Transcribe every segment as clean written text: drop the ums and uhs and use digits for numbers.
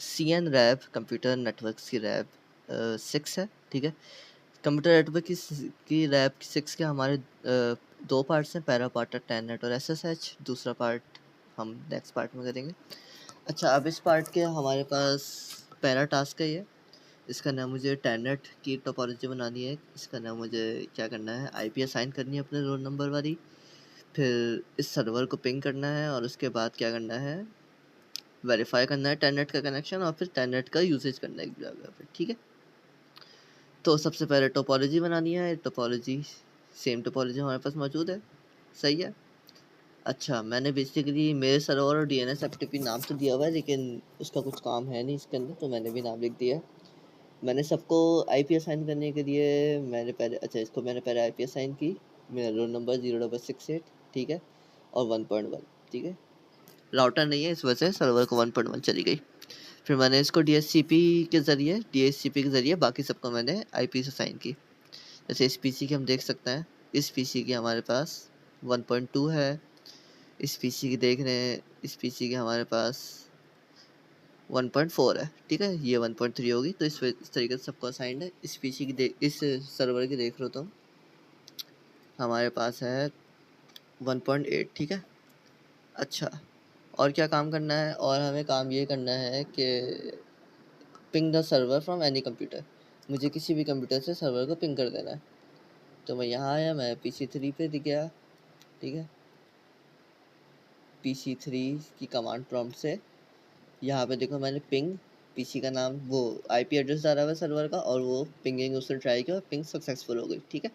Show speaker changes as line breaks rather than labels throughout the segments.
C N rap computer networks की rap 6 है, ठीक है। कंप्यूटर नेटवर्क की रैप 6 के हमारे 2 पार्ट्स हैं, पहला पार्ट है टेलनेट और एसएसएच, दूसरा पार्ट हम नेक्स्ट पार्ट में करेंगे। अच्छा, अब इस पार्ट के हमारे पास पहला टास्क है ये, इसका नाम मुझे टेलनेट की टोपोलॉजी बनानी है। इसका नाम मुझे क्या करना है, आईपी असाइन करनी है अपने रोल नंबर वाली, फिर इस सर्वर को पिंग करना है और उसके बाद क्या करना है, वेरीफाई करना है टेलनेट का कनेक्शन और फिर टेलनेट का यूसेज करना है एक जगह पे, ठीक है। तो सबसे पहले टोपोलॉजी बनानी है, टोपोलॉजी सेम टोपोलॉजी हमारे पास मौजूद है, सही है। अच्छा, मैंने बेसिकली मेरे सर्वर और डीएनएस एफटीपी नाम तो दिया हुआ है, लेकिन उसका कुछ काम है नहीं इसके अंदर, तो मैंने भी नाम लिख दिया है। मैंने सबको आईपी असाइन करने के लिए मैंने पहले, अच्छा इसको मैंने पहले आईपी असाइन की, मेरा रोल नंबर 068, ठीक है, और 1.1, ठीक है। राउटर नहीं है इस वजह से सर्वर को 1.1 चली गई। फिर मैंने इसको डीएचसीपी के ज़रिए बाकी सबको मैंने आईपी असाइन की। जैसे इस पीसी की हम देख सकते हैं, इस पीसी की हमारे पास 1.2 है, इस पीसी की देख रहे हैं, इस पीसी की हमारे पास 1.4 है, ठीक है। ये 1.3 होगी, तो इस तरीके से सबको असाइंड है। इस पीसी की इस सर्वर की देख लो तो हमारे पास है 1.8, ठीक है। अच्छा, और क्या काम करना है, और हमें काम ये करना है कि ping the server from any computer, मुझे किसी भी कंप्यूटर से सर्वर को पिंग कर देना है। तो मैं यहाँ आया, मैं PC3 पे दिख गया, ठीक है। PC3 की कमांड प्रॉम्प्ट से यहाँ पे देखो मैंने पिंग पीसी का नाम, वो आईपी एड्रेस डाला हुआ है सर्वर का, और वो पिंगिंग उसने ट्राई किया और पिंग सक्सेसफुल हो गई, ठीक है।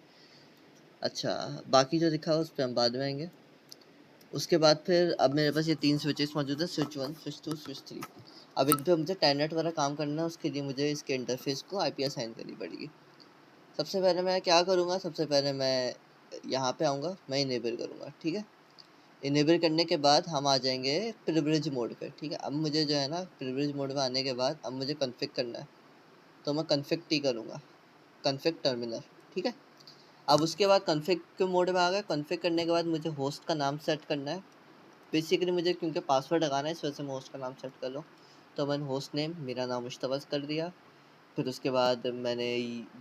अच्छा, बाकी जो दिखा उस पर हम बाद में आएंगे। उसके बाद फिर अब मेरे पास ये 3 स्विचेस मौजूद है, स्विच 1, स्विच 2, स्विच 3। अब इन पे मुझे टेलनेट वाला काम करना है, उसके लिए मुझे इसके इंटरफेस को आईपी असाइन करनी पड़ेगी। सबसे पहले मैं क्या करूँगा, सबसे पहले मैं यहाँ पे आऊँगा, मैं इनेबल करूँगा, ठीक है। इनेबल करने के बाद हम आ जाएंगे प्रिविलेज मोड पे, ठीक है। अब मुझे जो है ना, प्रिविलेज मोड में आने के बाद अब मुझे कॉन्फ़िग करना है, तो मैं कॉन्फ़िग टी करूँगा, कॉन्फ़िग टर्मिनल, ठीक है। अब उसके बाद कॉन्फ़िग के मोड में आ गया। कॉन्फ़िग करने के बाद मुझे होस्ट का नाम सेट करना है। बेसिकली मुझे क्योंकि पासवर्ड लगाना है, इस वजह से मैं होस्ट का नाम सेट कर लूँ। तो मैंने होस्ट नेम मेरा नाम मुश्तबा कर दिया। फिर उसके बाद मैंने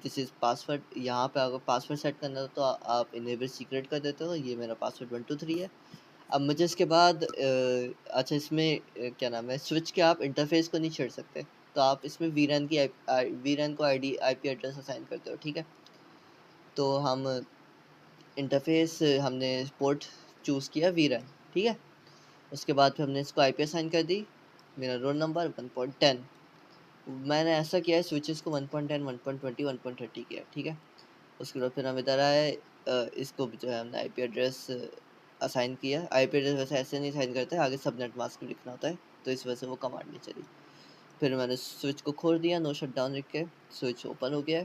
दिस इज़ पासवर्ड, यहाँ पे अगर पासवर्ड सेट करना हो तो आप इनेबल सीक्रेट कर देते हो, ये मेरा पासवर्ड 123 है। अब मुझे इसके बाद अच्छा इसमें क्या नाम है, स्विच के आप इंटरफेस को नहीं छेड़ सकते, तो आप इसमें वीरैन की वीरैन को आईडी आईपी एड्रेस असाइन करते हो, ठीक है। तो हम इंटरफेस हमने पोर्ट चूज़ किया वीरैन, ठीक है। उसके बाद फिर हमने इसको आईपी असाइन कर दी, मेरा रोल नंबर 1.10। मैंने ऐसा किया है स्विचेस को 1.10, 1.20, 1.30 किया, ठीक है। उसके बाद फिर हम इधर आए, इसको जो है हमने आईपी एड्रेस असाइन किया। आईपी एड्रेस वैसे ऐसे नहीं असाइन करते, आगे सबनेट मास्क भी लिखना होता है, तो इस वजह से वो कमांड नहीं चली। फिर मैंने स्विच को खोल दिया, नो शट डाउन लिख के, स्विच ओपन हो गया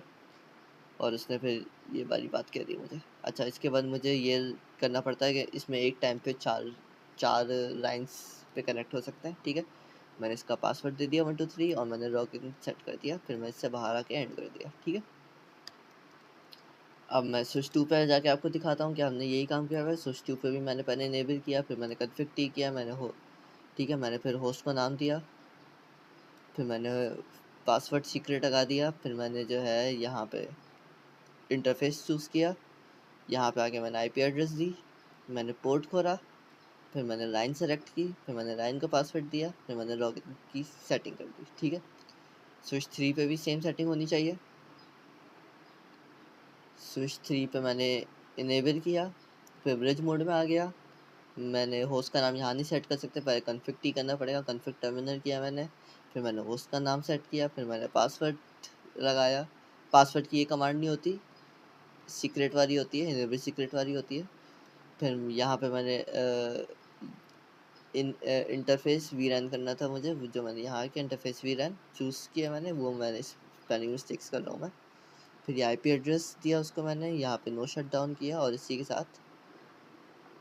और उसने फिर ये वाली बात कह दी मुझे। अच्छा, इसके बाद मुझे ये करना पड़ता है कि इसमें एक टाइम पे चार चार लाइंस पे कनेक्ट हो सकते हैं, ठीक है। मैंने इसका पासवर्ड दे दिया 123 और मैंने लॉगिन सेट कर दिया, फिर मैं इससे बाहर आके एंड कर दिया, ठीक है। अब मैं स्विच 2 पे जाके आपको दिखाता हूँ कि हमने यही काम किया हुआ है। स्विच 2 पे भी मैंने पहले इनेबल किया, फिर मैंने कॉन्फ़िग टी किया, मैंने हो ठीक है, मैंने फिर होस्ट को नाम दिया, फिर मैंने पासवर्ड सीक्रेट लगा दिया, फिर मैंने जो है यहाँ पे इंटरफेस चूज़ किया, यहाँ पे आके मैंने आईपी एड्रेस दी, मैंने पोर्ट खोला, फिर मैंने लाइन सेलेक्ट की, फिर मैंने लाइन का पासवर्ड दिया, फिर मैंने लॉगिन की सेटिंग कर दी, ठीक है। स्विच 3 पे भी सेम सेटिंग होनी चाहिए। स्विच 3 पे मैंने इनेबल किया, प्रिविलेज मोड में आ गया। मैंने होस्ट का नाम यहाँ नहीं सेट कर सकते, पहले कॉन्फ़िग टी करना पड़ेगा, कॉन्फ़िग टर्मिनल किया मैंने, फिर मैंने होस्ट का नाम सेट किया, फिर मैंने पासवर्ड लगाया। पासवर्ड की ये कमांड नहीं होती, सीक्रेट वाली होती है, इनेबल सीक्रेट वाली होती है। फिर यहाँ पे मैंने इंटरफेस वीरैन करना था मुझे, जो मैंने यहाँ के इंटरफेस वीरैन चूज़ किया मैंने, वो मैंने स्पेलिंग मिस्टेक्स कर रहा हूँ मैं। फिर ये आईपी एड्रेस दिया उसको मैंने, यहाँ पे नो शट डाउन किया और इसी के साथ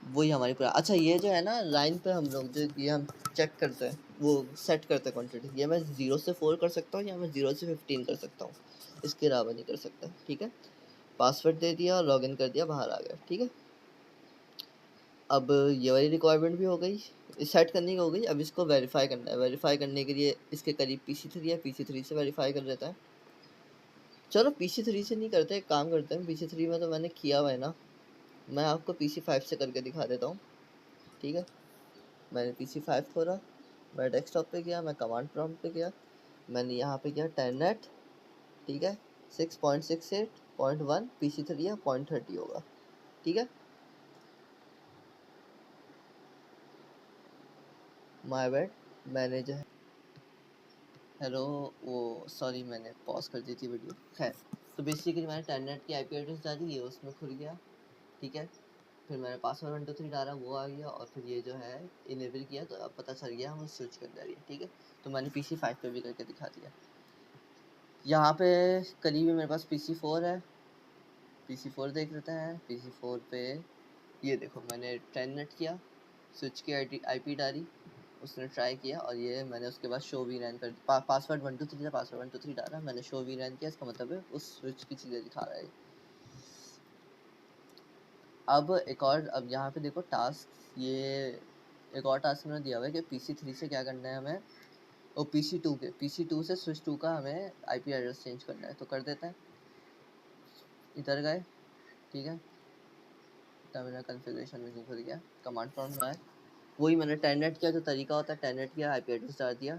वही हमारी पूरा। अच्छा, ये जो है ना लाइन पे हम लोग जो ये हम चेक करते हैं, वो सेट करते हैं क्वांटिटी, ये मैं 0 से 4 कर सकता हूँ या मैं 0 से 15 कर सकता हूँ, इसके अलावा नहीं कर सकता, ठीक है। पासवर्ड दे दिया और लॉगिन कर दिया, बाहर आ गया, ठीक है। अब ये वाली रिक्वायरमेंट भी हो गई, सेट करने की हो गई। अब इसको वेरीफाई करना है। वेरीफाई करने के लिए इसके करीब PC3 है, PC3 से वेरीफाई कर लेता है। चलो PC3 से नहीं करते, एक काम करते हैं, PC3 में तो मैंने किया हुआ है ना, मैं आपको PC5 से करके दिखा देता हूँ। ठीक है, मैंने PC5 खोला, मैं डेस्कटॉप पे गया, मैं कमांड प्रॉम्प्ट पे गया, मैंने यहाँ पे किया टेलनेट। ठीक है, 6.68.1 PC3 है, 0.30 होगा। ठीक है, माय बैड, मैंने जो है हेलो, वो सॉरी मैंने पॉज कर दी थी वीडियो। खैर, तो बेसिकली मैंने टेलनेट की IP एड्रेस डाली, ये उसमें खुल गया। ठीक है, फिर मैंने पासवर्ड 1 2 3 डाला, वो आ गया, और फिर ये जो है इनेबल किया, तो अब पता चल गया हमें स्विच कर रही है। ठीक है, तो मैंने PC5 पे भी करके दिखा दिया। यहाँ पे करीब मेरे पास PC4 है, PC4 देख लेते हैं। PC4 पे ये देखो, मैंने टेलनेट किया, स्विच की IP डाली, उसने ट्राई किया, और ये मैंने उसके बाद शो वी रैन कर पासवर्ड 1 2 3 था, पासवर्ड 1 2 3 डाला, मैंने शो वी रैन किया, इसका मतलब है उस स्विच की चीज़ें दिखा रहा है। अब एक और, अब यहाँ पे देखो टास्क, ये एक और टास्क मैंने दिया हुआ है कि PC3 से क्या करना है हमें, और PC2 से स्विच 2 का हमें IP एड्रेस चेंज करना है। तो कर देते हैं, इधर गए। ठीक है, टर्मिनल कॉन्फ़िगरेशन में खुल गया, कमांड प्रॉम्प्ट में आए, वही मैंने टेलनेट किया, जो तरीका होता है टेलनेट किया, IP एड्रेस डाल दिया,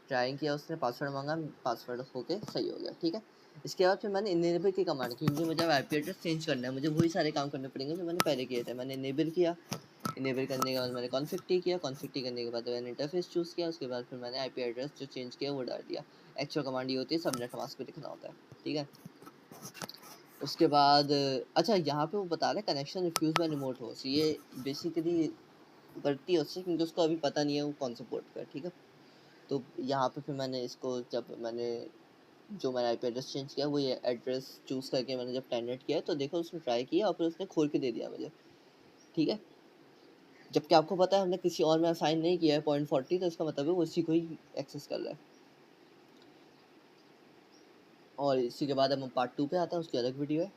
ट्राई किया, उसने पासवर्ड मांगा, पासवर्ड होके सही हो गया। ठीक है, इसके बाद फिर मैंने इनेबल की कमांड की, क्योंकि मुझे IP एड्रेस चेंज करना है, मुझे वही सारे काम करने पड़ेंगे जो मैंने पहले किए थे। मैंने इनेबल किया, इनेबल करने के बाद मैंने कॉन्फ़िग टी किया, कॉन्फ़िग टी करने के बाद मैंने इंटरफेस चूज़ किया, उसके बाद फिर मैंने IP एड्रेस जो चेंज किया वो डाल दिया। एक्चुअल कमांड ये होती है, सबनेट मास्क पे लिखना होता है। ठीक है, उसके बाद अच्छा, यहाँ पे वो बता रहे connection refuse by remote host, ये बेसिकली गलती है उससे, क्योंकि उसको अभी पता नहीं है वो कौन सा पोर्ट का है। ठीक है, तो यहाँ पे फिर मैंने इसको, जब मैंने जो मैंने IP एड्रेस चेंज किया, वो ये एड्रेस चूज़ करके मैंने जब टेलनेट किया, तो देखो उसने ट्राई किया और फिर उसने खोल के दे दिया मुझे। ठीक है, जबकि आपको पता है हमने किसी और में असाइन नहीं किया है 0.40, तो इसका मतलब है वो उसी को ही एक्सेस कर रहा है। और इसी के बाद अब हम पार्ट 2 पे आते हैं, उसकी अलग वीडियो है।